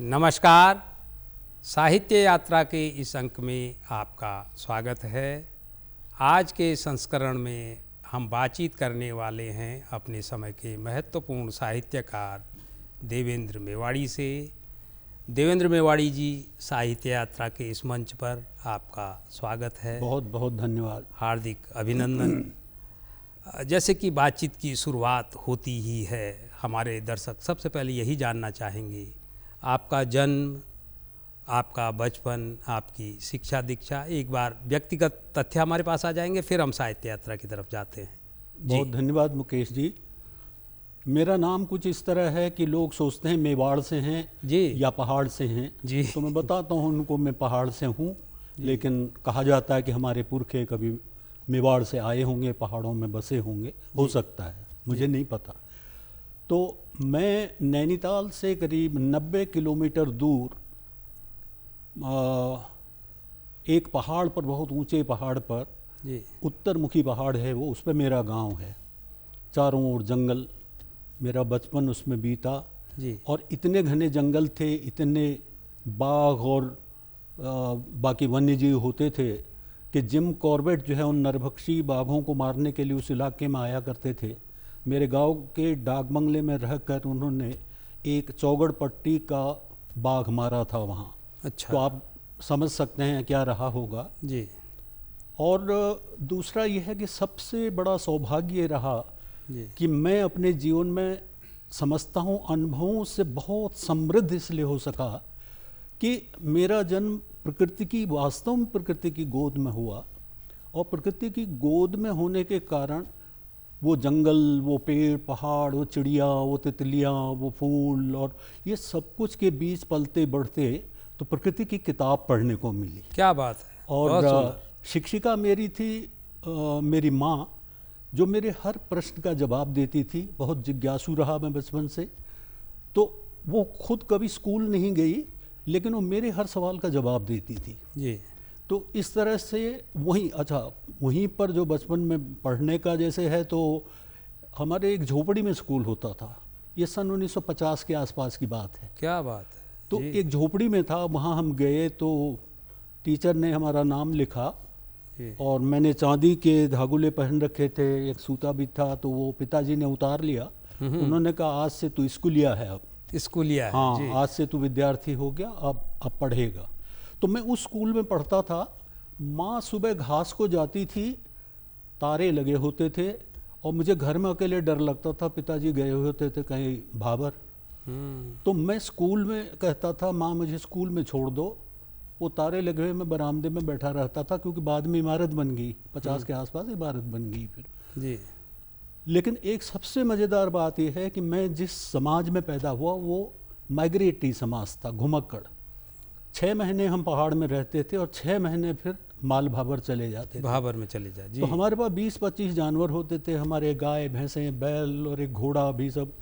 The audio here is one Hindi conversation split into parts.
नमस्कार। साहित्य यात्रा के इस अंक में आपका स्वागत है। आज के संस्करण में हम बातचीत करने वाले हैं अपने समय के महत्वपूर्ण साहित्यकार देवेंद्र मेवाड़ी से। देवेंद्र मेवाड़ी जी, साहित्य यात्रा के इस मंच पर आपका स्वागत है। बहुत बहुत धन्यवाद, हार्दिक अभिनंदन। जैसे कि बातचीत की शुरुआत होती ही है, हमारे दर्शक सबसे पहले यही जानना चाहेंगे, आपका जन्म, आपका बचपन, आपकी शिक्षा दीक्षा, एक बार व्यक्तिगत तथ्य हमारे पास आ जाएंगे, फिर हम साहित्य यात्रा की तरफ जाते हैं। बहुत धन्यवाद मुकेश जी। मेरा नाम कुछ इस तरह है कि लोग सोचते हैं मेवाड़ से हैं जी या पहाड़ से हैं जी। तो मैं बताता हूँ उनको, मैं पहाड़ से हूँ, लेकिन कहा जाता है कि हमारे पुरखे कभी मेवाड़ से आए होंगे, पहाड़ों में बसे होंगे, हो सकता है, मुझे नहीं पता। तो मैं नैनीताल से करीब 90 किलोमीटर दूर एक पहाड़ पर, बहुत ऊंचे पहाड़ पर, जी उत्तरमुखी पहाड़ है वो, उस पर मेरा गांव है। चारों ओर जंगल, मेरा बचपन उसमें बीता। जी और इतने घने जंगल थे, इतने बाघ और बाकी वन्य जीव होते थे कि जिम कॉर्बेट जो है उन नरभक्षी बाघों को मारने के लिए उस इलाके में आया करते थे। मेरे गांव के डाक बंगले में रहकर उन्होंने एक चौगड़ पट्टी का बाघ मारा था वहाँ। अच्छा। तो आप समझ सकते हैं क्या रहा होगा। जी और दूसरा यह है कि सबसे बड़ा सौभाग्य रहा जी कि मैं अपने जीवन में समझता हूँ अनुभवों से बहुत समृद्ध इसलिए हो सका कि मेरा जन्म प्रकृति की, वास्तव में प्रकृति की गोद में हुआ। और प्रकृति की गोद में होने के कारण वो जंगल, वो पेड़ पहाड़, वो चिड़िया, वो तितलियाँ, वो फूल, और ये सब कुछ के बीच पलते बढ़ते तो प्रकृति की किताब पढ़ने को मिली। क्या बात है। और शिक्षिका मेरी थी मेरी माँ, जो मेरे हर प्रश्न का जवाब देती थी। बहुत जिज्ञासु रहा मैं बचपन से, तो वो खुद कभी स्कूल नहीं गई, लेकिन वो मेरे हर सवाल का जवाब देती थी। जी तो इस तरह से वहीं पर जो बचपन में पढ़ने का जैसे है, तो हमारे एक झोपड़ी में स्कूल होता था। ये सन 1950 के आसपास की बात है। क्या बात है। तो जी एक झोपड़ी में था, वहाँ हम गए तो टीचर ने हमारा नाम लिखा जी और मैंने चांदी के धागुले पहन रखे थे, एक सूता भी था, तो वो पिताजी ने उतार लिया। उन्होंने कहा आज से तू स्कूलिया है, अब स्कूलिया है। हाँ जी आज से तू विद्यार्थी हो गया, अब पढ़ेगा। तो मैं उस स्कूल में पढ़ता था। माँ सुबह घास को जाती थी, तारे लगे होते थे, और मुझे घर में अकेले डर लगता था, पिताजी गए हुए होते थे कहीं भाबर। तो मैं स्कूल में कहता था माँ मुझे स्कूल में छोड़ दो। वो तारे लगे हुए मैं बरामदे में बैठा रहता था, क्योंकि बाद में इमारत बन गई, 50 के आसपास इमारत बन गई फिर। जी लेकिन एक सबसे मज़ेदार बात यह है कि मैं जिस समाज में पैदा हुआ वो माइग्रेटरी समाज था, घुमक्कड़। 6 महीने हम पहाड़ में रहते थे और 6 महीने फिर माल भाबर चले जाते थे। भाबर में चले जाए। जी तो हमारे पास 20-25 जानवर होते थे, हमारे गाय भैंसें बैल और एक घोड़ा भी सब।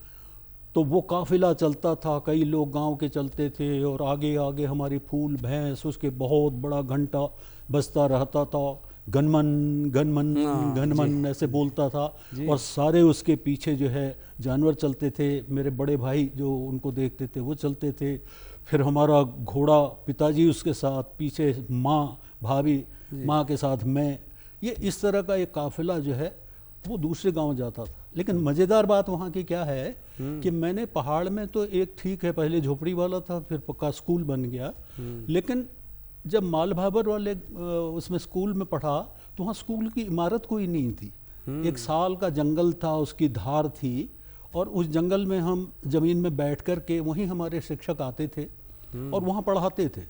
तो वो काफिला चलता था, कई लोग गांव के चलते थे, और आगे आगे हमारी फूल भैंस, उसके बहुत बड़ा घंटा बजता रहता था, गनमन गनमन गनमन ऐसे बोलता था। और सारे उसके पीछे जो है जानवर चलते थे। मेरे बड़े भाई जो उनको देखते थे वो चलते थे। फिर हमारा घोड़ा, पिताजी उसके साथ, पीछे माँ भाभी, माँ के साथ मैं। ये इस तरह का एक काफिला जो है वो दूसरे गांव जाता था। लेकिन मज़ेदार बात वहाँ की क्या है कि मैंने पहाड़ में तो एक, ठीक है, पहले झोपड़ी वाला था, फिर पक्का स्कूल बन गया। लेकिन जब माल भाबर वाले उसमें स्कूल में पढ़ा तो वहाँ स्कूल की इमारत कोई नहीं थी। 1 साल का जंगल था, उसकी धार थी, और उस जंगल में हम ज़मीन में बैठ कर के, वहीं हमारे शिक्षक आते थे और वहाँ पढ़ाते थे।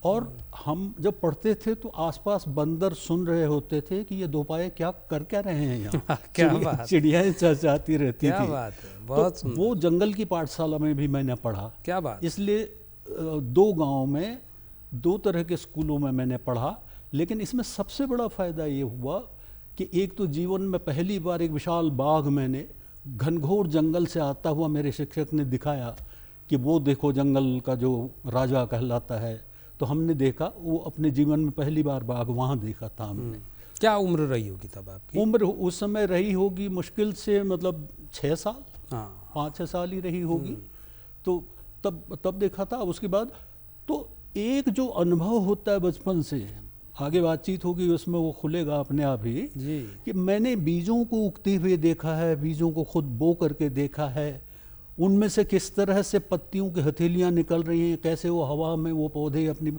और हम जब पढ़ते थे तो आसपास बंदर सुन रहे होते थे कि ये दो पाये क्या रहे हैं यहाँ। चिड़ियाएँ चहचहाती रहती क्या थी। बात है। बहुत तो वो जंगल की पाठशाला में भी मैंने पढ़ा। क्या बात। इसलिए 2 गांव में 2 तरह के स्कूलों में मैंने पढ़ा। लेकिन इसमें सबसे बड़ा फ़ायदा ये हुआ कि एक तो जीवन में पहली बार एक विशाल बाघ मैंने घनघोर जंगल से आता हुआ, मेरे शिक्षक ने दिखाया कि वो देखो जंगल का जो राजा कहलाता है। तो हमने देखा, वो अपने जीवन में पहली बार बाघ वहाँ देखा था हमने। क्या उम्र रही होगी तब आपकी? उम्र उस समय रही होगी मुश्किल से, मतलब 6 साल, हाँ 5-6 साल ही रही होगी। तो तब देखा था। उसके बाद तो एक जो अनुभव होता है बचपन से, आगे बातचीत होगी उसमें वो खुलेगा अपने आप ही, जी कि मैंने बीजों को उगते हुए देखा है, बीजों को खुद बो करके देखा है, उनमें से किस तरह से पत्तियों की हथेलियाँ निकल रही हैं, कैसे वो हवा में वो पौधे अपनी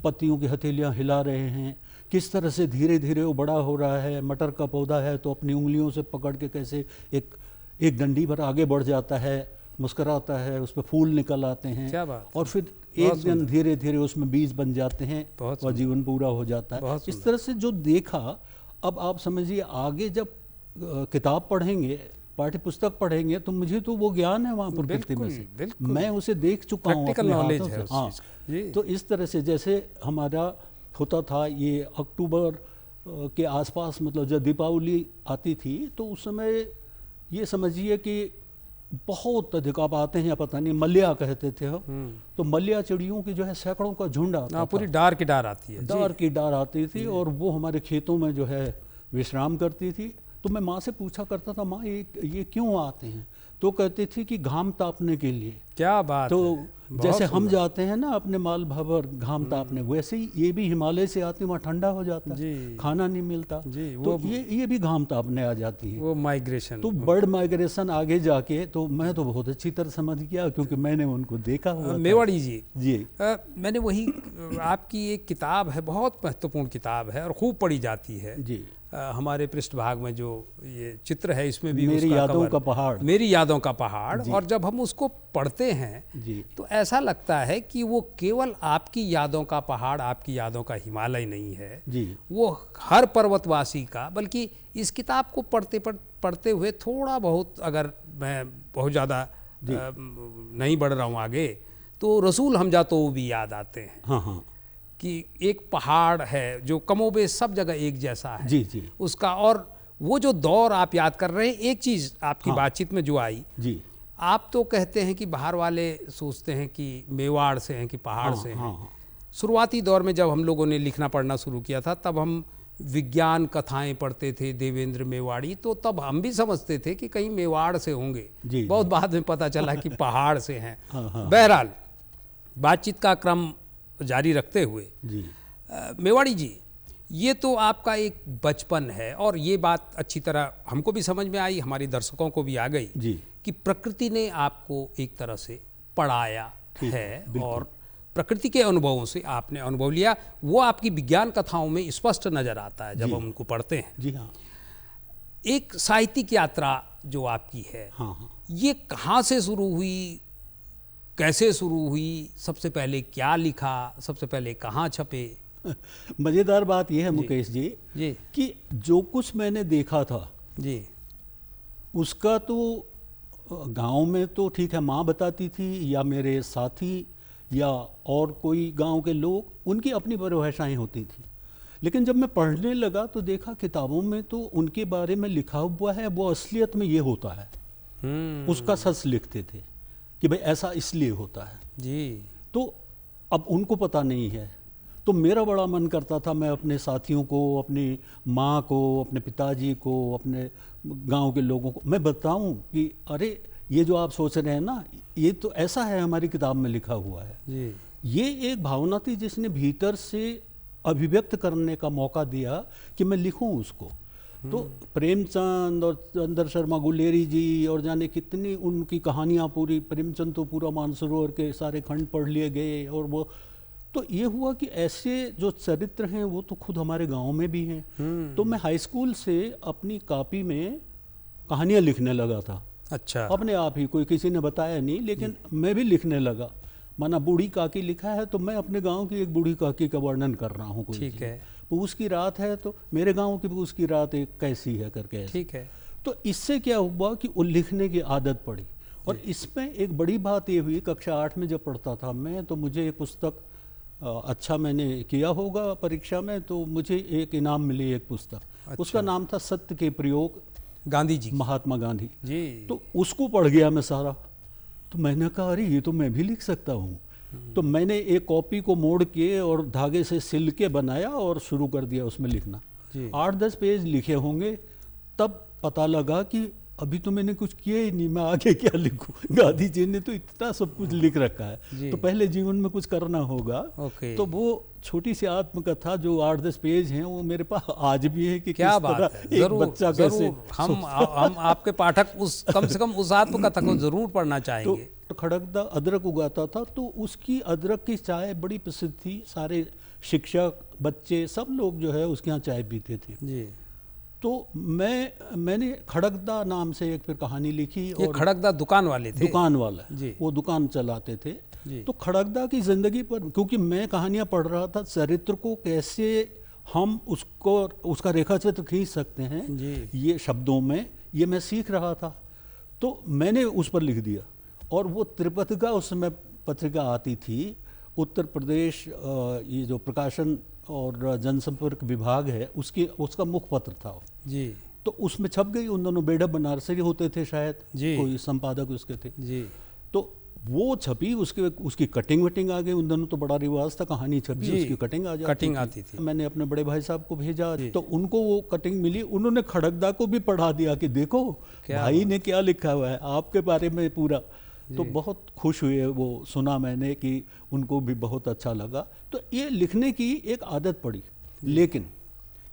पत्तियों की हथेलियाँ हिला रहे हैं, किस तरह से धीरे धीरे वो बड़ा हो रहा है। मटर का पौधा है तो अपनी उंगलियों से पकड़ के कैसे एक डंडी पर आगे बढ़ जाता है, मुस्कुराता है, उस पर फूल निकल आते हैं, क्या बात और फिर एक दिन धीरे धीरे उसमें बीज बन जाते हैं और जीवन पूरा हो जाता है। इस तरह से जो देखा, अब आप समझिए आगे जब किताब पढ़ेंगे, पाठ्य पुस्तक पढ़ेंगे, तो मुझे तो वो ज्ञान है वहाँ प्रकृति में से, मैं उसे देख चुका हूँ अपने हाथों से। हाँ, तो इस तरह से जैसे हमारा होता था ये अक्टूबर के आसपास, मतलब जब दीपावली आती थी तो उस समय ये समझिए कि बहुत अधिक, आप आते हैं या पता नहीं, मल्लिया कहते थे हम, तो मल्लिया चिड़ियों की जो है सैकड़ों का झुंड आता था, पूरी डार की डार आती है, डार की डार आती थी, और वो हमारे खेतों में जो है विश्राम करती थी। तो मैं माँ से पूछा करता था, माँ ये क्यों आते हैं? तो कहती थी कि घाम तापने के लिए। क्या बात तो है, जैसे हम जाते हैं ना अपने माल भवर घाम तापने, वैसे ही ये भी हिमालय से आती, वहाँ ठंडा हो जाता है, खाना नहीं मिलता जी, तो ये भी घाम तापने आ जाती है, वो माइग्रेशन, तो बर्ड माइग्रेशन आगे जाके। तो मैं तो बहुत अच्छी तरह समझ गया क्योंकि मैंने उनको देखा हुआ। मेवाड़ी जी जी, मैंने वही आपकी एक किताब है, बहुत महत्वपूर्ण किताब है और खूब पढ़ी जाती है जी, हमारे पृष्ठभाग में जो ये चित्र है इसमें भी मेरी यादों का पहाड़, मेरी यादों का पहाड़, और जब हम उसको पढ़ते हैं जी, तो ऐसा लगता है कि वो केवल आपकी यादों का पहाड़, आपकी यादों का हिमालय नहीं है जी, वो हर पर्वतवासी का। बल्कि इस किताब को पढ़ते हुए थोड़ा बहुत, अगर मैं बहुत ज़्यादा नहीं बढ़ रहा हूँ आगे, तो रसूल हमजा तो वो भी याद आते हैं। हाँ हाँ, कि एक पहाड़ है जो कमोबेश सब जगह एक जैसा है, जी जी, उसका, और वो जो दौर आप याद कर रहे हैं, एक चीज़ आपकी बातचीत में जो आई जी, आप तो कहते हैं कि बाहर वाले सोचते हैं कि मेवाड़ से हैं, कि पहाड़ से हैं। शुरुआती दौर में जब हम लोगों ने लिखना पढ़ना शुरू किया था, तब हम विज्ञान कथाएं पढ़ते थे, देवेंद्र मेवाड़ी, तो तब हम भी समझते थे कि कहीं मेवाड़ से होंगे, बहुत बाद में पता चला कि पहाड़ से हैं। बहरहाल बातचीत का क्रम जारी रखते हुए जी, मेवाड़ी जी, ये तो आपका एक बचपन है, और ये बात अच्छी तरह हमको भी समझ में आई, हमारे दर्शकों को भी आ गई जी, कि प्रकृति ने आपको एक तरह से पढ़ाया है, और प्रकृति के अनुभवों से आपने अनुभव लिया। वो आपकी विज्ञान कथाओं में स्पष्ट नजर आता है जब हम उनको पढ़ते हैं। जी हाँ। एक साहित्यिक यात्रा जो आपकी है, हाँ, ये कहाँ से शुरू हुई, कैसे शुरू हुई, सबसे पहले क्या लिखा, सबसे पहले कहाँ छपे? मज़ेदार बात यह है मुकेश जी, जी कि जो कुछ मैंने देखा था जी, उसका तो गांव में तो ठीक है माँ बताती थी, या मेरे साथी, या और कोई गांव के लोग, उनकी अपनी परिभाषाएं होती थी। लेकिन जब मैं पढ़ने लगा तो देखा किताबों में तो उनके बारे में लिखा हुआ है, वो असलियत में ये होता है, उसका सच लिखते थे कि भाई ऐसा इसलिए होता है जी। तो अब उनको पता नहीं है, तो मेरा बड़ा मन करता था मैं अपने साथियों को, अपनी माँ को, अपने पिताजी को, अपने गांव के लोगों को मैं बताऊं कि अरे ये जो आप सोच रहे हैं ना, ये तो ऐसा है, हमारी किताब में लिखा हुआ है जी। ये एक भावना थी जिसने भीतर से अभिव्यक्त करने का मौका दिया कि मैं लिखूं उसको। तो प्रेमचंद और चंद्र शर्मा गुलेरी जी और जाने कितनी उनकी कहानियाँ, पूरी प्रेमचंद तो पूरा मानसरोवर के सारे खंड पढ़ लिए गए, और वो तो ये हुआ कि ऐसे जो चरित्र हैं वो तो खुद हमारे गांव में भी हैं। तो मैं हाई स्कूल से अपनी कॉपी में कहानियाँ लिखने लगा था। अच्छा, अपने आप ही, कोई किसी ने बताया नहीं, लेकिन मैं भी लिखने लगा। माना बूढ़ी काकी लिखा है तो मैं अपने गांव की एक बूढ़ी काकी का वर्णन कर रहा हूँ, ठीक है, पूस की रात है तो मेरे गांव की पूस की रात एक कैसी है करके, ठीक है। तो इससे क्या हुआ कि वो लिखने की आदत पड़ी, और इसमें एक बड़ी बात ये हुई, कक्षा 8 में जब पढ़ता था मैं, तो मुझे एक पुस्तक, अच्छा मैंने किया होगा परीक्षा में, तो मुझे एक इनाम मिली, एक पुस्तक। अच्छा। उसका नाम था सत्य के प्रयोग, गांधी जी, महात्मा गांधी जी। तो उसको पढ़ गया मैं सारा, तो मैंने कहा अरे ये तो मैं भी लिख सकता हूँ। तो मैंने एक कॉपी को मोड़ के और धागे से सिल के बनाया और शुरू कर दिया उसमें लिखना। 8-10 पेज लिखे होंगे, तब पता लगा कि अभी तो मैंने कुछ किया ही नहीं, मैं आगे क्या लिखूं। गांधी जी ने तो इतना सब कुछ लिख रखा जी। है, तो पहले जीवन में कुछ करना होगा। ओके। तो वो छोटी सी आत्मकथा जो 8-10 पेज हैं वो मेरे पास आज भी है कि क्या किस बात तरह है, एक जरूर बच्चा कैसे जरूर हम आपके पाठक उस कम से कम उस आत्मकथा को जरूर पढ़ना चाहेंगे। तो खड़गदा अदरक उगाता था, तो उसकी अदरक की चाय बड़ी प्रसिद्ध थी। सारे शिक्षक, बच्चे, सब लोग जो है उसके यहाँ चाय पीते थे। जी। तो मैंने खड़गदा नाम से एक फिर कहानी लिखी। ये और खड़गदा दुकान वाले थे? दुकान वाला जी। वो दुकान चलाते थे। जी। तो खड़गदा की ज़िंदगी पर, क्योंकि मैं कहानियाँ पढ़ रहा था, चरित्र को कैसे हम उसका रेखा चित्र खींच सकते हैं जी। ये शब्दों में, ये मैं सीख रहा था। तो मैंने उस पर लिख दिया। और वो त्रिपथिका उस समय पत्रिका आती थी, उत्तर प्रदेश ये जो प्रकाशन और जनसंपर्क विभाग है उसका मुखपत्र था। जी। तो उसमें छप गई। उन दोनों बेढब बनारसी होते थे शायद, जी। कोई संपादक उसके थे। जी। तो वो छपी, उसकी कटिंग वटिंग आ गई। उन दोनों तो बड़ा रिवाज था, कहानी छपी जी। उसकी कटिंग आती थी। मैंने अपने बड़े भाई साहब को भेजा, तो उनको वो कटिंग मिली। उन्होंने खड़गदा को भी पढ़ा दिया कि देखो भाई ने क्या लिखा हुआ है आपके बारे में पूरा। तो बहुत खुश हुए वो सुना मैंने कि उनको भी बहुत अच्छा लगा। तो ये लिखने की एक आदत पड़ी। लेकिन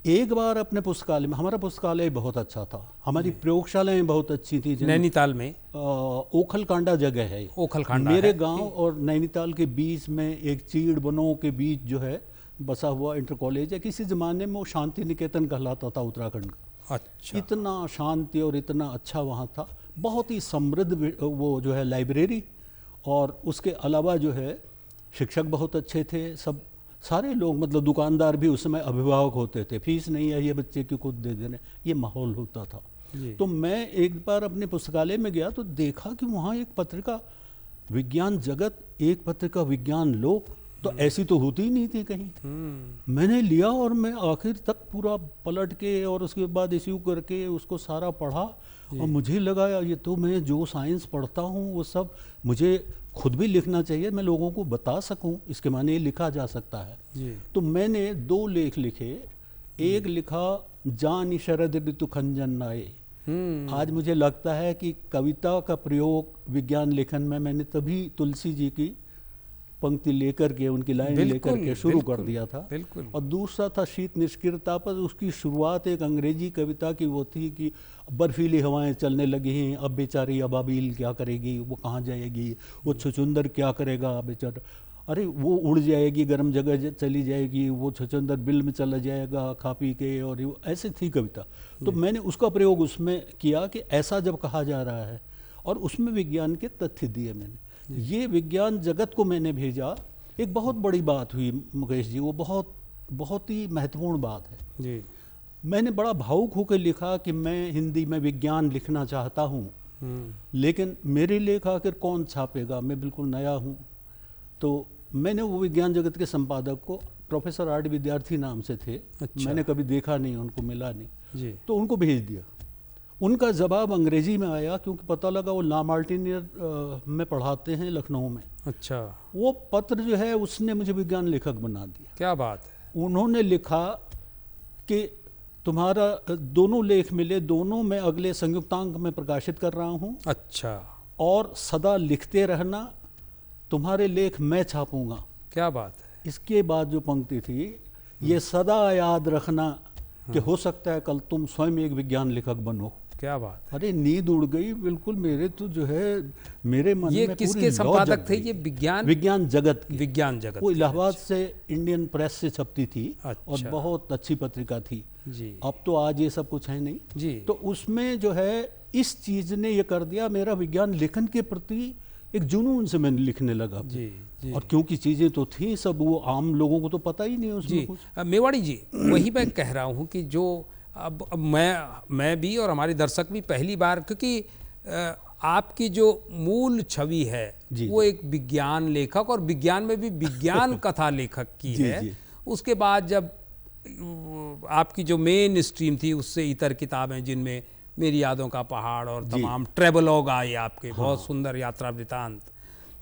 एक बार अपने पुस्तकालय में, हमारा पुस्तकालय बहुत अच्छा था, हमारी प्रयोगशालाएं बहुत अच्छी थी। नैनीताल में ओखलकांडा जगह है, ओखलकांडा मेरे गांव और नैनीताल के बीच में एक चीड़ बनों के बीच जो है बसा हुआ इंटर कॉलेज है। किसी ज़माने में वो शांति निकेतन कहलाता था उत्तराखंड का। अच्छा। इतना शांति और इतना अच्छा वहाँ था। बहुत ही समृद्ध वो जो है लाइब्रेरी, और उसके अलावा जो है शिक्षक बहुत अच्छे थे। सब सारे लोग, मतलब दुकानदार भी उस समय अभिभावक होते थे। फीस नहीं है, ये बच्चे की खुद दे देने, ये माहौल होता था। तो मैं एक बार अपने पुस्तकालय में गया तो देखा कि वहाँ एक पत्रिका विज्ञान जगत, एक पत्रिका विज्ञान लोक, तो ऐसी तो होती ही नहीं थी कहीं। मैंने लिया और मैं आखिर तक पूरा पलट के और उसके बाद इश्यू करके उसको सारा पढ़ा। और मुझे लगा ये तो मैं जो साइंस पढ़ता हूँ वो सब मुझे खुद भी लिखना चाहिए, मैं लोगों को बता सकूं, इसके माने ये लिखा जा सकता है। तो मैंने 2 लेख लिखे। एक लिखा जान शरद ऋतु खंजन आए। आज मुझे लगता है कि कविता का प्रयोग विज्ञान लेखन में मैंने तभी तुलसी जी की पंक्ति लेकर के, उनकी लाइन लेकर के शुरू कर दिया था। और दूसरा था शीत निष्क्रियता पर। उसकी शुरुआत एक अंग्रेजी कविता की वो थी कि बर्फीली हवाएं चलने लगी हैं, अब बेचारी अबाबील क्या करेगी, वो कहाँ जाएगी, वो छुचुंदर क्या करेगा बेचारा, अरे वो उड़ जाएगी, गर्म जगह चली जाएगी, वो छुचुंदर बिल में चला जाएगा खा पी के, और ऐसे थी कविता। तो मैंने उसका प्रयोग उसमें किया कि ऐसा जब कहा जा रहा है, और उसमें विज्ञान के तथ्य दिए मैंने। ये विज्ञान जगत को मैंने भेजा। एक बहुत बड़ी बात हुई मुकेश जी, वो बहुत ही महत्वपूर्ण बात है जी। मैंने बड़ा भावुक होकर लिखा कि मैं हिंदी में विज्ञान लिखना चाहता हूँ, लेकिन मेरे लेख आखिर कौन छापेगा, मैं बिल्कुल नया हूँ। तो मैंने वो विज्ञान जगत के संपादक को, प्रोफेसर आर डी विद्यार्थी नाम से थे, मैंने कभी देखा नहीं, उनको मिला नहीं जी। तो उनको भेज दिया। उनका जवाब अंग्रेजी में आया, क्योंकि पता लगा वो ला मार्टिनियर में पढ़ाते हैं लखनऊ में। अच्छा। वो पत्र जो है उसने मुझे विज्ञान लेखक बना दिया। क्या बात है। उन्होंने लिखा कि तुम्हारा 2 लेख मिले, दोनों में अगले संयुक्तांक में प्रकाशित कर रहा हूँ। अच्छा। और सदा लिखते रहना, तुम्हारे लेख मैं छापूंगा। क्या बात है। इसके बाद जो पंक्ति थी, ये सदा याद रखना कि हो सकता है कल तुम स्वयं एक विज्ञान लेखक बनो। क्या बात है। अरे नींद उड़ गई बिल्कुल मेरे, तो जो है मेरे मन ये में किसके संपादक थे? ये विज्ञान जगत की। विज्ञान जगत वो इलाहाबाद से इंडियन प्रेस से छपती थी। अच्छा। और बहुत अच्छी पत्रिका थी जी। अब तो आज ये सब कुछ है नहीं जी। तो उसमें जो है इस चीज ने ये कर दिया, मेरा विज्ञान लेखन के प्रति एक जुनून से मैंने लिखने लगा जी, जी। और क्योंकि चीजें तो थी सब, वो आम लोगों को तो पता ही नहीं उसमें कुछ। मेवाड़ी जी, वही मैं कह रहा हूँ कि जो अब मैं भी और हमारे दर्शक भी पहली बार, क्योंकि आपकी जो मूल छवि है वो एक विज्ञान लेखक और विज्ञान में भी विज्ञान कथा लेखक की है। उसके बाद जब आपकी जो मेन स्ट्रीम थी उससे इतर किताबें, जिनमें मेरी यादों का पहाड़ और तमाम ट्रेवलॉग आए आपके, बहुत सुंदर यात्रा वृतांत।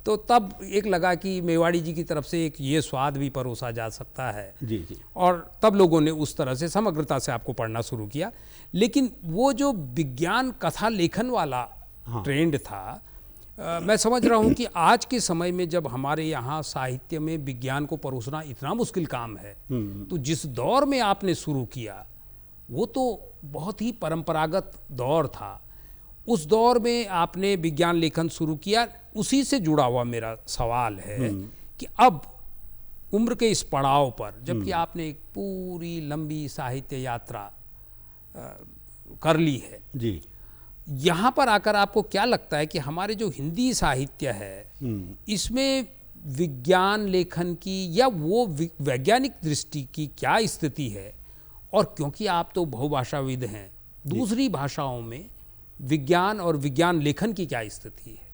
तो तब एक लगा कि मेवाड़ी जी की तरफ से एक ये स्वाद भी परोसा जा सकता है। जी जी। और तब लोगों ने उस तरह से समग्रता से आपको पढ़ना शुरू किया। लेकिन वो जो विज्ञान कथा लेखन वाला ट्रेंड था, मैं समझ रहा हूँ कि आज के समय में जब हमारे यहाँ साहित्य में विज्ञान को परोसना इतना मुश्किल काम है, तो जिस दौर में आपने शुरू किया वो तो बहुत ही परंपरागत दौर था। उस दौर में आपने विज्ञान लेखन शुरू किया। उसी से जुड़ा हुआ मेरा सवाल है कि अब उम्र के इस पड़ाव पर, जबकि आपने एक पूरी लंबी साहित्य यात्रा कर ली है जी, यहाँ पर आकर आपको क्या लगता है कि हमारे जो हिंदी साहित्य है इसमें विज्ञान लेखन की या वो वैज्ञानिक दृष्टि की क्या स्थिति है? और क्योंकि आप तो बहुभाषाविद हैं, दूसरी भाषाओं में विज्ञान और विज्ञान लेखन की क्या स्थिति है?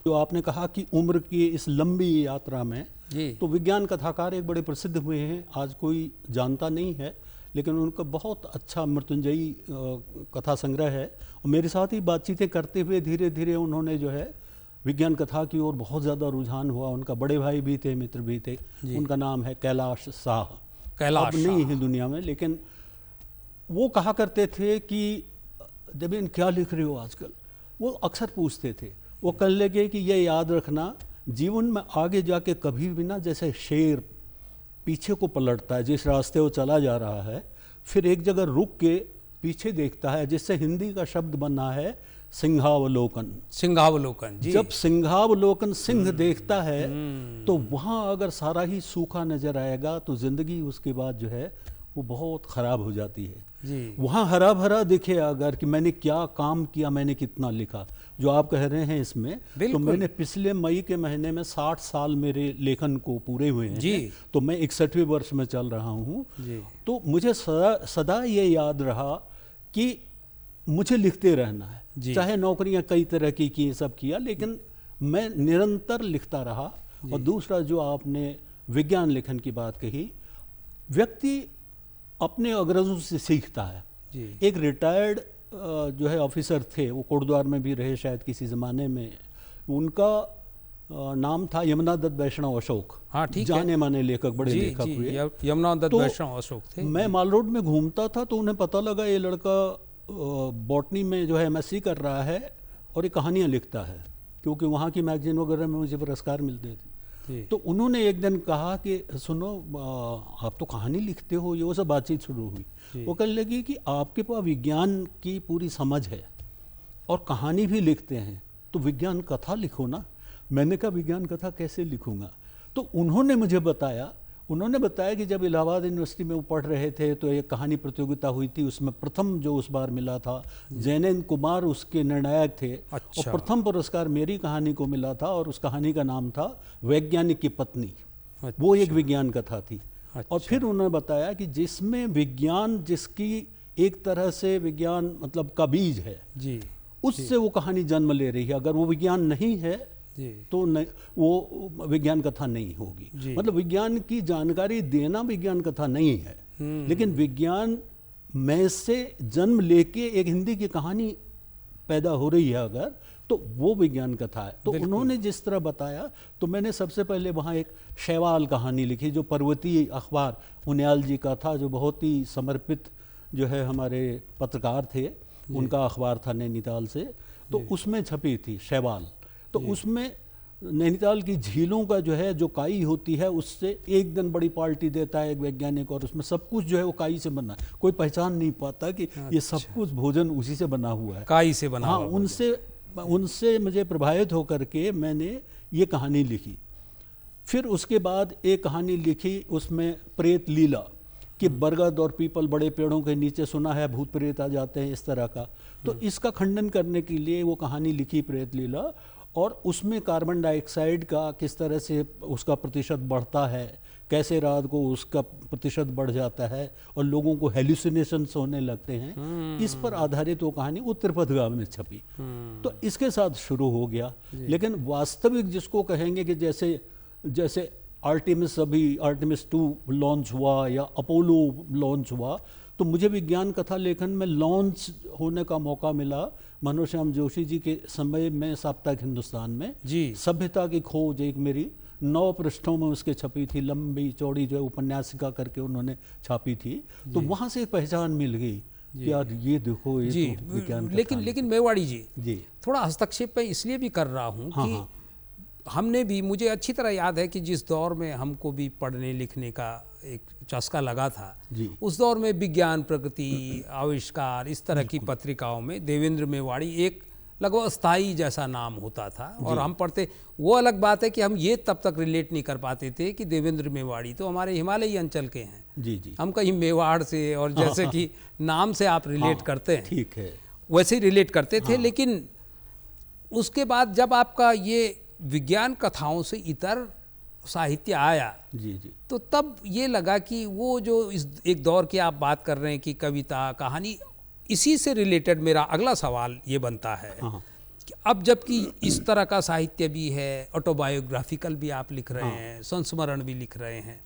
जो आपने कहा कि उम्र की इस लंबी यात्रा में जी, तो विज्ञान कथाकार एक बड़े प्रसिद्ध हुए हैं, आज कोई जानता नहीं है, लेकिन उनका बहुत अच्छा मृत्युंजयी कथा संग्रह है। और मेरे साथ ही बातचीतें करते हुए धीरे धीरे उन्होंने जो है विज्ञान कथा की ओर बहुत ज़्यादा रुझान हुआ। उनका बड़े भाई भी थे, मित्र भी थे, उनका नाम है कैलाश शाह। कैलाश अब नहीं है दुनिया में, लेकिन वो कहा करते थे कि देवेन क्या लिख रहे हो आजकल। वो अक्सर पूछते थे, वो कर लगे कि ये याद रखना जीवन में आगे जाके कभी भी ना, जैसे शेर पीछे को पलटता है, जिस रास्ते वो चला जा रहा है, फिर एक जगह रुक के पीछे देखता है, जिससे हिंदी का शब्द बना है सिंहावलोकन। सिंहावलोकन जी। जब सिंहावलोकन सिंह देखता है तो वहाँ अगर सारा ही सूखा नजर आएगा तो जिंदगी उसके बाद जो है वो बहुत ख़राब हो जाती है जी। वहाँ हरा भरा दिखे अगर कि मैंने क्या काम किया, मैंने कितना लिखा, जो आप कह रहे हैं इसमें। तो मैंने पिछले मई के महीने में 60 साल मेरे लेखन को पूरे हुए हैं जी। तो मैं 61वें वर्ष में चल रहा हूँ। जी। तो मुझे सदा ये याद रहा कि मुझे लिखते रहना है, चाहे नौकरियां कई तरह की सब किया, लेकिन मैं निरंतर लिखता रहा। और दूसरा जो आपने विज्ञान लेखन की बात कही, व्यक्ति अपने अग्रजों से सीखता है। एक रिटायर्ड जो है ऑफिसर थे, वो कोटद्वार में भी रहे शायद किसी ज़माने में, उनका नाम था यमुना दत्त वैष्णव अशोक। हाँ, ठीक है। जाने माने लेखक, बड़े लेखक हुए। यमुना दत्त वैष्णव अशोक थे। मैं माल रोड में घूमता था तो उन्हें पता लगा ये लड़का बॉटनी में जो है MSc कर रहा है और ये कहानियाँ लिखता है, क्योंकि वहाँ की मैगजीन वगैरह में मुझे पुरस्कार मिलते थे। तो उन्होंने एक दिन कहा कि सुनो, आप तो कहानी लिखते हो, ये वो सब बातचीत शुरू हुई। वो कहने लगी कि आपके पास विज्ञान की पूरी समझ है और कहानी भी लिखते हैं, तो विज्ञान कथा लिखो ना। मैंने कहा विज्ञान कथा कैसे लिखूंगा? तो उन्होंने मुझे बताया कि जब इलाहाबाद यूनिवर्सिटी में वो पढ़ रहे थे तो एक कहानी प्रतियोगिता हुई थी, उसमें प्रथम जो उस बार मिला था, जैनेन्द्र कुमार उसके निर्णायक थे। और प्रथम पुरस्कार मेरी कहानी को मिला था और उस कहानी का नाम था वैज्ञानिक की पत्नी। वो एक विज्ञान कथा थी। और फिर उन्होंने बताया कि जिसमें विज्ञान, जिसकी एक तरह से विज्ञान मतलब का बीज है, उससे वो कहानी जन्म ले रही है। अगर वो विज्ञान नहीं है तो नहीं, वो विज्ञान कथा नहीं होगी। मतलब विज्ञान की जानकारी देना विज्ञान कथा नहीं है, लेकिन विज्ञान में से जन्म लेके एक हिंदी की कहानी पैदा हो रही है अगर, तो वो विज्ञान कथा है। तो उन्होंने जिस तरह बताया, तो मैंने सबसे पहले वहाँ एक शैवाल कहानी लिखी, जो पर्वतीय अखबार उनियाल जी का था, जो बहुत ही समर्पित जो है हमारे पत्रकार थे, उनका अखबार था नैनीताल से। तो उसमें छपी थी शैवाल। तो उसमें नैनीताल की झीलों का जो है, जो काई होती है, उससे एक दिन बड़ी पार्टी देता है एक वैज्ञानिक, और उसमें सब कुछ जो है वो काई से बना है। कोई पहचान नहीं पाता कि ये सब कुछ भोजन उसी से बना हुआ है, काई से बना। हाँ, उनसे मुझे प्रभावित होकर के मैंने ये कहानी लिखी। फिर उसके बाद एक कहानी लिखी, उसमें प्रेत लीला, कि बरगद और पीपल बड़े पेड़ों के नीचे सुना है भूत प्रेत आ जाते हैं, इस तरह का। तो इसका खंडन करने के लिए वो कहानी लिखी प्रेत लीला, और उसमें कार्बन डाइऑक्साइड का किस तरह से उसका प्रतिशत बढ़ता है, कैसे रात को उसका प्रतिशत बढ़ जाता है और लोगों को हेल्यूसिनेशंस होने लगते हैं, इस पर आधारित वो कहानी उत्तर पथगाह में छपी। तो इसके साथ शुरू हो गया। लेकिन वास्तविक जिसको कहेंगे कि जैसे आर्टेमिस 2 लॉन्च हुआ या अपोलो लॉन्च हुआ, तो मुझे विज्ञान कथा लेखन में लॉन्च होने का मौका मिला मनोज श्याम जोशी जी के समय में साप्ताहिक हिंदुस्तान में। जी। सभ्यता की खोज एक मेरी 9 पृष्ठों में उसके छपी थी, लंबी चौड़ी जो है उपन्यासिका करके उन्होंने छापी थी। तो वहाँ से एक पहचान मिल गई कि यार ये देखो ये जी। तो विज्ञान कथा लेकिन मेवाड़ी जी, जी थोड़ा हस्तक्षेप मैं इसलिए भी कर रहा हूँ हाँ, कि हाँ। हमने भी, मुझे अच्छी तरह याद है कि जिस दौर में हमको भी पढ़ने लिखने का एक चस्का लगा था, जी उस दौर में विज्ञान, प्रगति, आविष्कार, इस तरह की पत्रिकाओं में देवेंद्र मेवाड़ी एक लगभग स्थायी जैसा नाम होता था। और हम पढ़ते, वो अलग बात है कि हम ये तब तक रिलेट नहीं कर पाते थे कि देवेंद्र मेवाड़ी तो हमारे हिमालयी अंचल के हैं, जी जी हम कहीं मेवाड़ से, और जैसे कि नाम से आप रिलेट करते हैं ठीक है। वैसे ही रिलेट करते थे। लेकिन उसके बाद जब आपका ये विज्ञान कथाओं से इतर साहित्य आया, जी जी तो तब ये लगा कि वो जो इस एक दौर की आप बात कर रहे हैं कि कविता, कहानी, इसी से रिलेटेड मेरा अगला सवाल ये बनता है हाँ कि अब जबकि इस तरह का साहित्य भी है, ऑटोबायोग्राफिकल भी आप लिख रहे हैं, संस्मरण भी लिख रहे हैं,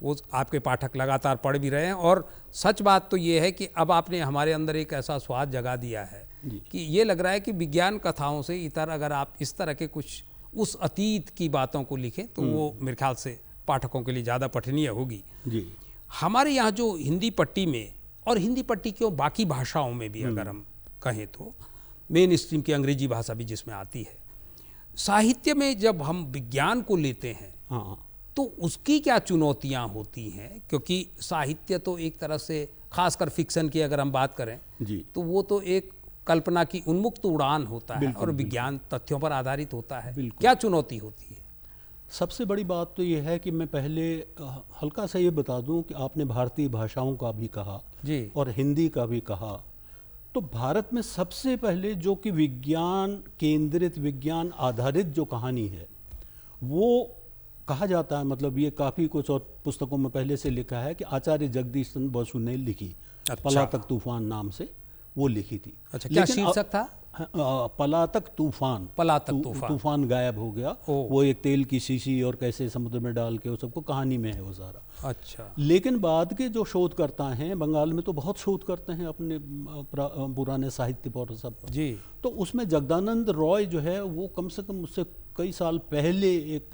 वो आपके पाठक लगातार पढ़ भी रहे हैं। और सच बात तो ये है कि अब आपने हमारे अंदर एक ऐसा स्वाद जगा दिया है कि ये लग रहा है कि विज्ञान कथाओं से इतर अगर आप इस तरह के कुछ उस अतीत की बातों को लिखें तो वो मेरे ख्याल से पाठकों के लिए ज़्यादा पठनीय होगी। जी हमारे यहाँ जो हिंदी पट्टी में, और हिंदी पट्टी क्यों, बाकी भाषाओं में भी अगर हम कहें तो मेन स्ट्रीम की अंग्रेजी भाषा भी जिसमें आती है, साहित्य में जब हम विज्ञान को लेते हैं हाँ तो उसकी क्या चुनौतियाँ होती हैं? क्योंकि साहित्य तो एक तरह से, खासकर फिक्शन की अगर हम बात करें जी तो वो तो एक कल्पना की उन्मुक्त उड़ान होता है और विज्ञान तथ्यों पर आधारित होता है। क्या चुनौती होती है? सबसे बड़ी बात तो ये है कि मैं पहले हल्का सा ये बता दूं कि आपने भारतीय भाषाओं का भी कहा जी। और हिंदी का भी कहा, तो भारत में सबसे पहले जो कि विज्ञान केंद्रित, विज्ञान आधारित जो कहानी है, वो कहा जाता है, मतलब ये काफ़ी कुछ और पुस्तकों में पहले से लिखा है कि आचार्य जगदीश चंद्र बसु ने लिखी। अच्छा। पलातक तूफान नाम से वो लिखी थी। अच्छा, क्या शीर्षक था? पलातक तूफान। पलातक तूफान गायब हो गया, वो एक तेल की शीशी और कैसे समुद्र में डाल के वो सबको कहानी में है वो सारा। अच्छा। लेकिन बाद के जो शोधकर्ता हैं, बंगाल में तो बहुत शोध करते हैं अपने पुराने साहित्य पर सब पर। जी। तो उसमें जगदानंद रॉय जो है वो कम से कम उससे कई साल पहले एक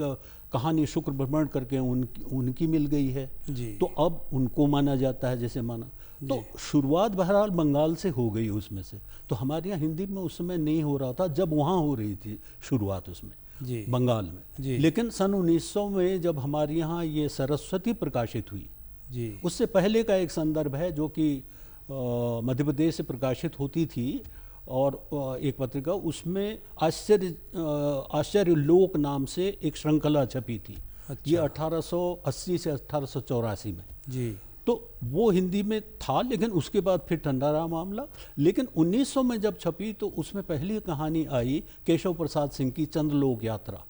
कहानी शुक्र भ्रमण करके उनकी मिल गई है। जी। तो अब उनको माना जाता है जैसे माना। तो शुरुआत बहरहाल बंगाल से हो गई उसमें से। तो हमारे यहाँ हिंदी में उस समय नहीं हो रहा था जब वहाँ हो रही थी शुरुआत उसमें। जी। बंगाल में। जी। लेकिन सन 1900 में जब हमारे यहाँ ये सरस्वती प्रकाशित हुई, जी, उससे पहले का एक संदर्भ है जो कि मध्य प्रदेश से प्रकाशित होती थी और एक पत्रिका, उसमें आश्चर्य लोक नाम से एक श्रृंखला छपी थी। अच्छा। ये 1880 से 1884 में। जी। तो वो हिंदी में था, लेकिन उसके बाद फिर ठंडा रहा मामला। लेकिन 1900 में जब छपी तो उसमें पहली कहानी आई केशव प्रसाद सिंह की चंद्रलोक यात्रा।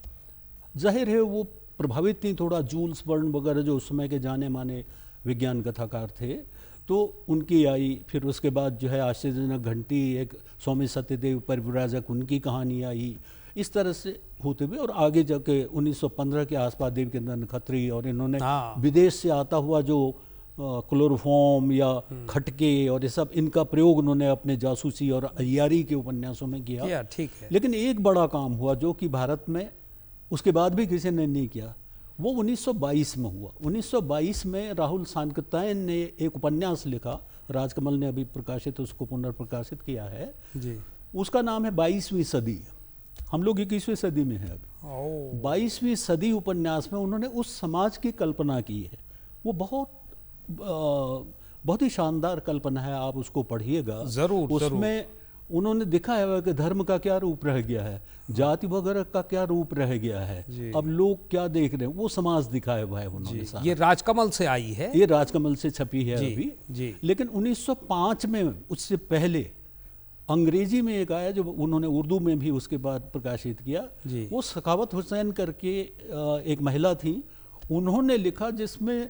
जाहिर है वो प्रभावित थी थोड़ा जूल्स वर्न वगैरह जो उस समय के जाने माने विज्ञान कथाकार थे, तो उनकी आई। फिर उसके बाद जो है आश्चर्यजनक घंटी, एक स्वामी सत्यदेव परिव्राजक, उनकी कहानी आई। इस तरह से होते हुए और आगे जाके 1915 के आसपास देवकीनंदन खत्री और इन्होंने विदेश से आता हुआ जो क्लोरोफॉर्म या खटके और ये सब, इनका प्रयोग उन्होंने अपने जासूसी और अय्यारी के उपन्यासों में किया। ठीक है। लेकिन एक बड़ा काम हुआ जो कि भारत में उसके बाद भी किसी ने नहीं किया, वो 1922 में हुआ। 1922 में राहुल सानकतायन ने एक उपन्यास लिखा, राजकमल ने अभी प्रकाशित उसको पुनर्प्रकाशित किया है जी। उसका नाम है 22वीं सदी। हम लोग 21वीं सदी में हैं अभी। 22वीं सदी उपन्यास में उन्होंने उस समाज की कल्पना की है। वो बहुत ही शानदार कल्पना है, आप उसको पढ़िएगा जरूर। उसमें उन्होंने दिखा है कि धर्म का क्या रूप रह गया है, जाति वगैरह का क्या रूप रह गया है, अब लोग क्या देख रहे हैं, वो समाज दिखाया हुआ है उन्होंने सारा। ये राजकमल से आई है, ये राजकमल से छपी है अभी। जी। लेकिन 1905 में, उससे पहले अंग्रेजी में एक आया जो उन्होंने उर्दू में भी उसके बाद प्रकाशित किया। वो सखावत हुसैन करके एक महिला थी, उन्होंने लिखा, जिसमें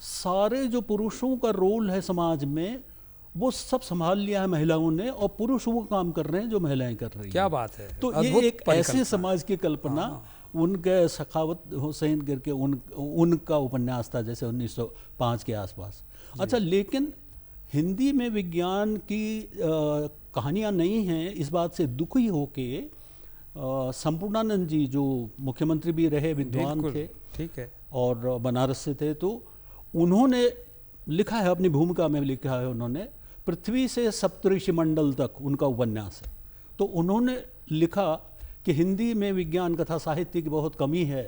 सारे जो पुरुषों का रोल है समाज में वो सब संभाल लिया है महिलाओं ने, और पुरुष वो काम कर रहे हैं जो महिलाएं कर रही हैं। क्या बात है। तो ये एक ऐसे समाज की कल्पना उनके सखावत हुसैन करके उनका उपन्यास था, जैसे 1905 के आसपास। अच्छा, लेकिन हिंदी में विज्ञान की कहानियाँ नहीं हैं, इस बात से दुखी होके संपूर्णानंद जी जो मुख्यमंत्री भी रहे, विद्वान बिल्कुल, थे, ठीक है। और बनारस से थे, तो उन्होंने लिखा है, अपनी भूमिका में लिखा है उन्होंने, पृथ्वी से सप्तऋषि मंडल तक उनका उपन्यास है। तो उन्होंने लिखा कि हिंदी में विज्ञान कथा साहित्य की बहुत कमी है,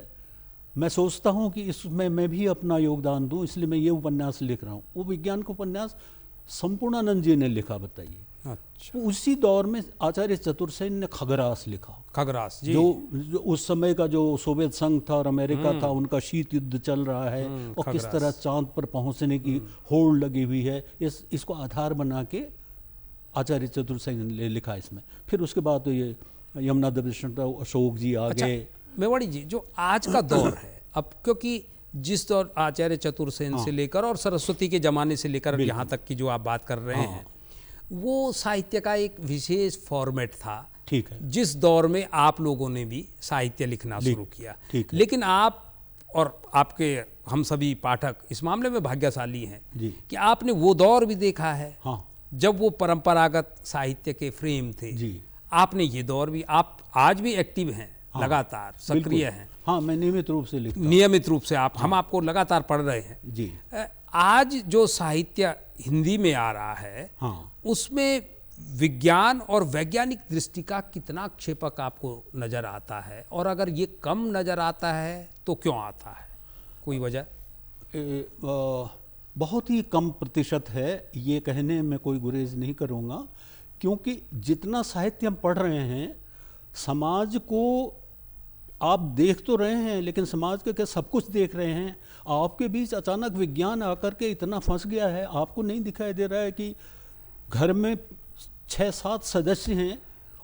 मैं सोचता हूँ कि इसमें मैं भी अपना योगदान दूँ, इसलिए मैं ये उपन्यास लिख रहा हूँ। वो विज्ञान का उपन्यास संपूर्णानंद जी ने लिखा, बताइए। अच्छा, उसी दौर में आचार्य चतुर्सेन ने खगरास लिखा, खगरास जी, जो उस समय का जो सोवियत संघ था और अमेरिका था, उनका शीत युद्ध चल रहा है, और किस खगरास। तरह चांद पर पहुंचने की होड़ लगी हुई है, इसको आधार बना के आचार्य चतुर्सेन ने लिखा इसमें। फिर उसके बाद तो ये यमुना दर्शन अशोक जी आ अच्छा, गए। मेवाड़ी जी, जो आज का दौर है अब, क्योंकि जिस दौर आचार्य चतुर्सेन से लेकर और सरस्वती के ज़माने से लेकर यहाँ तक की जो आप बात कर रहे हैं, वो साहित्य का एक विशेष फॉर्मेट था, ठीक है, जिस दौर में आप लोगों ने भी साहित्य लिखना शुरू किया। ठीक है। लेकिन आप और आपके हम सभी पाठक इस मामले में भाग्यशाली हैं जी। कि आपने वो दौर भी देखा है हाँ जब वो परंपरागत साहित्य के फ्रेम थे। जी, आपने ये दौर भी, आप आज भी एक्टिव हैं, लगातार सक्रिय हैं, हाँ, मैं नियमित रूप से लिखता हूँ। नियमित रूप से हम आपको लगातार पढ़ रहे हैं जी, आज जो साहित्य हिंदी में आ रहा है, हाँ, उसमें विज्ञान और वैज्ञानिक दृष्टि का कितना क्षेपक आपको नजर आता है, और अगर ये कम नजर आता है तो क्यों आता है, कोई वजह? बहुत ही कम प्रतिशत है, ये कहने में कोई गुरेज नहीं करूँगा, क्योंकि जितना साहित्य हम पढ़ रहे हैं, समाज को आप देख तो रहे हैं, लेकिन समाज का क्या सब कुछ देख रहे हैं। आपके बीच अचानक विज्ञान आकर के इतना फंस गया है, आपको नहीं दिखाई दे रहा है कि घर में 6-7 सदस्य हैं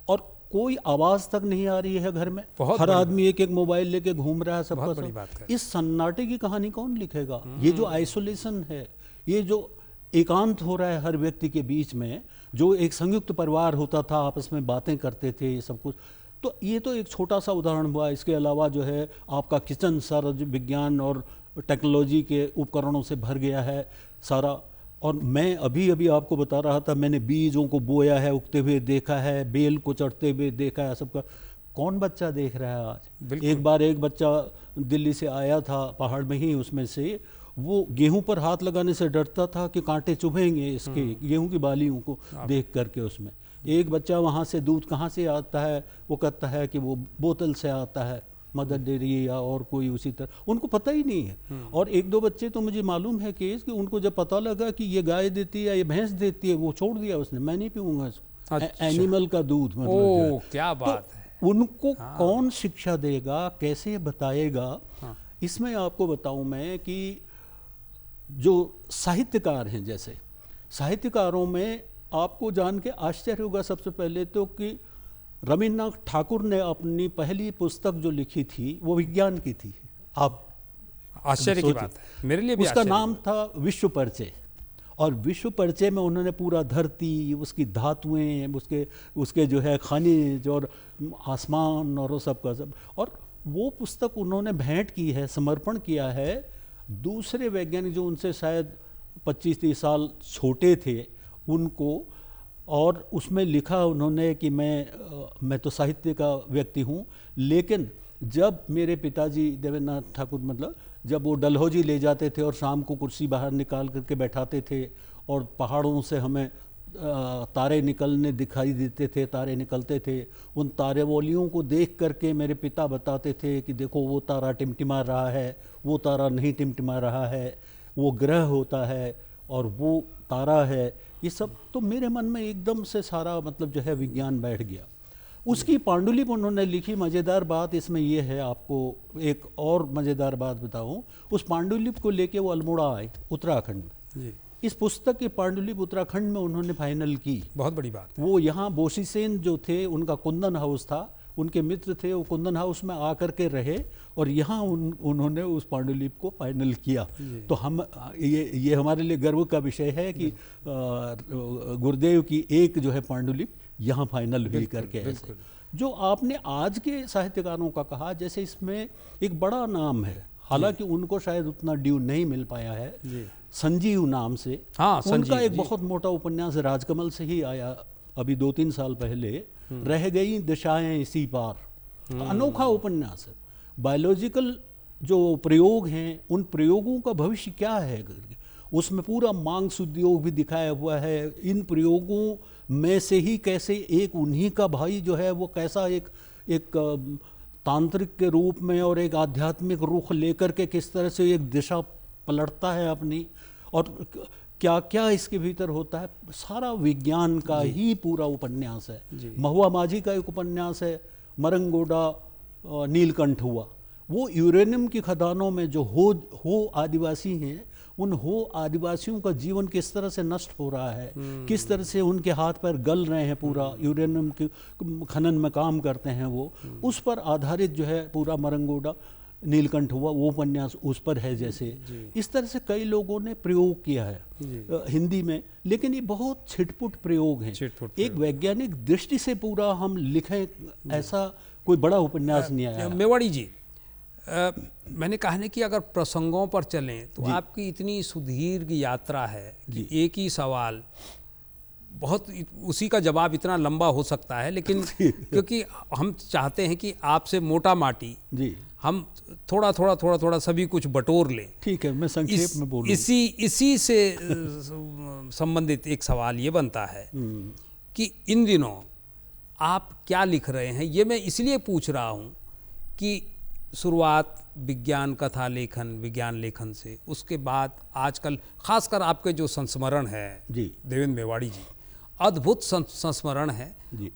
और कोई आवाज़ तक नहीं आ रही है घर में, हर आदमी एक एक मोबाइल लेके घूम रहा है, सबका सब। इस सन्नाटे की कहानी कौन लिखेगा? ये जो आइसोलेशन है, ये जो एकांत हो रहा है हर व्यक्ति के बीच में, जो एक संयुक्त परिवार होता था, आपस में बातें करते थे, ये सब कुछ, तो ये तो एक छोटा सा उदाहरण हुआ। इसके अलावा जो है आपका किचन सारा जो विज्ञान और टेक्नोलॉजी के उपकरणों से भर गया है सारा। और मैं अभी अभी आपको बता रहा था, मैंने बीजों को बोया है, उगते हुए देखा है, बेल को चढ़ते हुए देखा है, सबका कौन बच्चा देख रहा है आज? एक बार एक बच्चा दिल्ली से आया था, पहाड़ में ही, उसमें से वो गेहूं पर हाथ लगाने से डरता था कि कांटे चुभेंगे इसके गेहूं की बालियों को देख करके। उसमें एक बच्चा वहाँ से दूध कहाँ से आता है, वो कहता है कि वो बोतल से आता है, मदर डेयरी या और कोई उसी तरह, उनको पता ही नहीं है। और एक दो बच्चे तो मुझे मालूम है केस कि उनको जब पता लगा कि ये गाय देती है, ये भैंस देती है, वो छोड़ दिया उसने, मैं नहीं पीऊँगा इसको। अच्छा। एनिमल का दूध, मतलब क्या बात तो है। उनको कौन शिक्षा देगा, कैसे बताएगा? इसमें आपको बताऊं मैं कि जो साहित्यकार हैं, जैसे साहित्यकारों में आपको जान के आश्चर्य होगा सबसे पहले तो कि रविन्द्रनाथ ठाकुर ने अपनी पहली पुस्तक जो लिखी थी वो विज्ञान की थी। आप आश्चर्य की बात है, मेरे लिए भी। उसका नाम था विश्व परिचय, और विश्व परिचय में उन्होंने पूरा धरती, उसकी धातुएं, उसके जो है खनिज और आसमान और वो सब का सब, और वो पुस्तक उन्होंने भेंट की है, समर्पण किया है दूसरे वैज्ञानिक जो उनसे शायद 25-30 साल छोटे थे उनको। और उसमें लिखा उन्होंने कि मैं तो साहित्य का व्यक्ति हूँ, लेकिन जब मेरे पिताजी देवेंद्रनाथ ठाकुर, मतलब जब वो डलहौजी ले जाते थे और शाम को कुर्सी बाहर निकाल करके बैठाते थे और पहाड़ों से हमें तारे निकलने दिखाई देते थे, तारे निकलते थे, उन तारेवलियों को देख करके मेरे पिता बताते थे कि देखो वो तारा टिमटिमा रहा है, वो तारा नहीं टिमटिमा रहा है, वो ग्रह होता है और वो तारा है। ये सब तो मेरे मन में एकदम से सारा मतलब जो है विज्ञान बैठ गया। उसकी पांडुलिपि उन्होंने लिखी। मज़ेदार बात इसमें ये है, आपको एक और मज़ेदार बात बताऊं, उस पांडुलिपि को लेके वो अल्मोड़ा आए उत्तराखंड में जी। इस पुस्तक की पांडुलिपि उत्तराखंड में उन्होंने फाइनल की, बहुत बड़ी बात है। वो यहाँ बोसी सेन जो थे, उनका कुंदन हाउस था, उनके मित्र थे, वो कुंदन हाउस में आकर के रहे और यहाँ उन्होंने उस पांडुलिपि को फाइनल किया। तो हम ये हमारे लिए गर्व का विषय है कि गुरुदेव की एक जो है पांडुलिपि यहाँ फाइनल हुई करके। ऐसे जो आपने आज के साहित्यकारों का कहा, जैसे इसमें एक बड़ा नाम है, हालांकि उनको शायद उतना ड्यू नहीं मिल पाया है, संजीव नाम से। हाँ, संजीव उनका एक जी। बहुत मोटा उपन्यास राजकमल से ही आया अभी 2-3 साल पहले, रह गई दिशाएं इसी पार। अनोखा उपन्यास है। बायोलॉजिकल जो प्रयोग हैं, उन प्रयोगों का भविष्य क्या है, उसमें पूरा मांस उद्योग भी दिखाया हुआ है। इन प्रयोगों में से ही कैसे एक उन्हीं का भाई जो है वो कैसा एक तांत्रिक के रूप में और एक आध्यात्मिक रुख लेकर के किस तरह से एक दिशा पलटता है अपनी, और क्या क्या इसके भीतर होता है, सारा विज्ञान का ही पूरा उपन्यास है। महुआ माझी का एक उपन्यास है, मरंगोडा नीलकंठ हुआ। वो यूरेनियम की खदानों में जो हो आदिवासी हैं, उन हो आदिवासियों का जीवन किस तरह से नष्ट हो रहा है, किस तरह से उनके हाथ पैर गल रहे हैं, पूरा यूरेनियम के खनन में काम करते हैं वो, उस पर आधारित जो है पूरा मरंगोडा नीलकंठ हुआ, वो उपन्यास उस पर है। जैसे इस तरह से कई लोगों ने प्रयोग किया है हिंदी में, लेकिन ये बहुत छिटपुट प्रयोग हैं। एक वैज्ञानिक दृष्टि से पूरा हम लिखें ऐसा कोई बड़ा उपन्यास नहीं आया। मेवाड़ी जी, मैंने कहा ना कि अगर प्रसंगों पर चलें तो आपकी इतनी सुदीर्घ यात्रा है कि एक ही सवाल बहुत, उसी का जवाब इतना लंबा हो सकता है, लेकिन क्योंकि हम चाहते हैं कि आपसे मोटा माटी जी हम थोड़ा सभी कुछ बटोर लें। ठीक है, मैं संक्षेप में बोलूं। इसी से संबंधित एक सवाल ये बनता है कि इन दिनों आप क्या लिख रहे हैं। ये मैं इसलिए पूछ रहा हूँ कि शुरुआत विज्ञान कथा लेखन, विज्ञान लेखन से, उसके बाद आजकल खासकर आपके जो संस्मरण है देवेंद्र मेवाड़ी जी, अद्भुत संस्मरण है।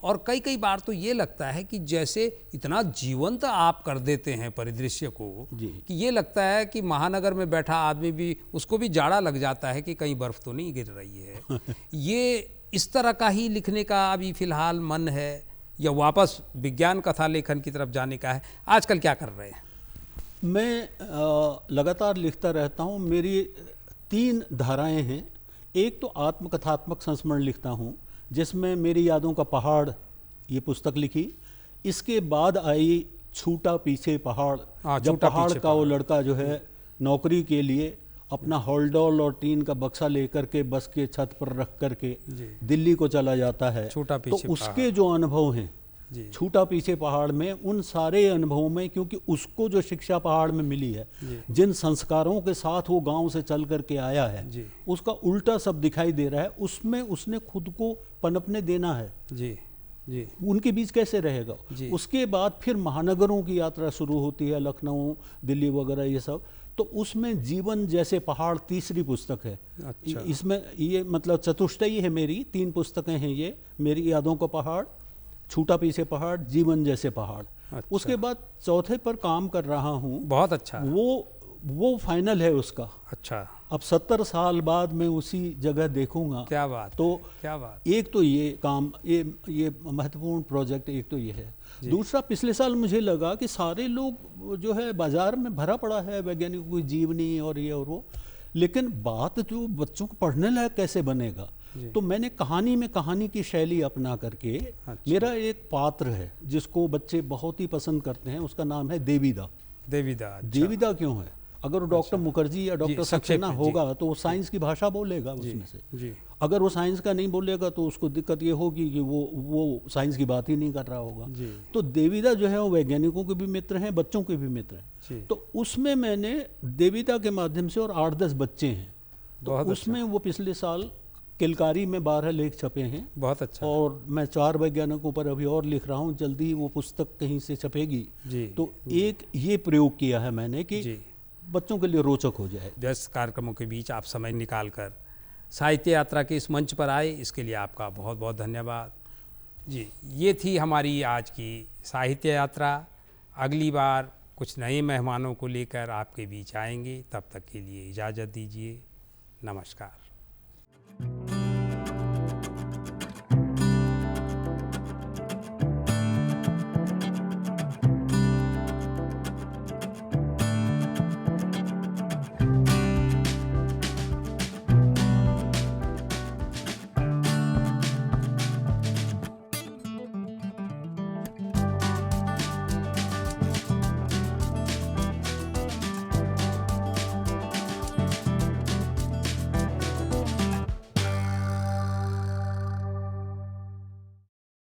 और कई बार तो ये लगता है कि जैसे इतना जीवंत आप कर देते हैं परिदृश्य को कि ये लगता है कि महानगर में बैठा आदमी भी, उसको भी जाड़ा लग जाता है कि कहीं बर्फ तो नहीं गिर रही है। ये इस तरह का ही लिखने का अभी फिलहाल मन है या वापस विज्ञान कथा लेखन की तरफ जाने का है? आजकल क्या कर रहे हैं? मैं लगातार लिखता रहता हूँ। मेरी 3 धाराएं हैं। एक तो आत्मकथात्मक संस्मरण लिखता हूँ, जिसमें मेरी यादों का पहाड़ ये पुस्तक लिखी। इसके बाद आई छूटा पीछे पहाड़, जब पहाड़ का वो लड़का जो है नौकरी के लिए अपना हॉलडॉल और टीन का बक्सा लेकर के बस के छत पर रख करके दिल्ली को चला जाता है, तो उसके जो अनुभव हैं छूटा पीछे पहाड़ में, उन सारे अनुभवों में, क्योंकि उसको जो शिक्षा पहाड़ में मिली है, जिन संस्कारों के साथ वो गांव से चल करके आया है, उसका उल्टा सब दिखाई दे रहा है। उसमें उसने खुद को पनपने देना है। जी उनके बीच कैसे रहेगा। उसके बाद फिर महानगरों की यात्रा शुरू होती है, लखनऊ, दिल्ली वगैरह ये सब। तो उसमें जीवन जैसे पहाड़ तीसरी पुस्तक है। अच्छा। इसमें ये मतलब चतुष्टयी है मेरी, 3 पुस्तकें हैं ये, मेरी यादों का पहाड़, छूटा पीछे पहाड़, जीवन जैसे पहाड़। अच्छा। उसके बाद चौथे पर काम कर रहा हूँ। बहुत अच्छा। वो फाइनल है उसका। अच्छा। अब 70 साल बाद मैं उसी जगह देखूंगा। क्या बात। तो क्या बात। एक तो ये काम, ये महत्वपूर्ण प्रोजेक्ट एक तो ये है। दूसरा, पिछले साल मुझे लगा कि सारे लोग जो है बाजार में भरा पड़ा है वैज्ञानिकों की जीवनी और ये और वो, लेकिन बात जो बच्चों को पढ़ने लायक कैसे बनेगा। तो मैंने कहानी में कहानी की शैली अपना करके, मेरा एक पात्र है जिसको बच्चे बहुत ही पसंद करते हैं, उसका नाम है देवीदा। देवीदा। देवीदा क्यों है? अगर वो डॉक्टर मुखर्जी या डॉक्टर सक्सेना होगा तो वो साइंस की भाषा बोलेगा उसमें से। अगर वो साइंस का नहीं बोलेगा तो उसको दिक्कत ये होगी कि वो साइंस की बात ही नहीं कर रहा होगा। तो देवीदा जो है वो वैज्ञानिकों के भी मित्र हैं, बच्चों के भी मित्र हैं। तो उसमें मैंने देवीदा के माध्यम से, और 8-10 बच्चे हैं, तो उसमें वो पिछले साल किलकारी में 12 लेख छपे हैं। बहुत अच्छा। और मैं 4 वैज्ञानिकों पर अभी और लिख रहा हूँ, जल्दी वो पुस्तक कहीं से छपेगी। तो एक ये प्रयोग किया है मैंने कि बच्चों के लिए रोचक हो जाए। व्यस्त कार्यक्रमों के बीच आप समय निकालकर साहित्य यात्रा के इस मंच पर आए, इसके लिए आपका बहुत बहुत धन्यवाद। जी, ये थी हमारी आज की साहित्य यात्रा। अगली बार कुछ नए मेहमानों को लेकर आपके बीच आएंगे, तब तक के लिए इजाज़त दीजिए। नमस्कार।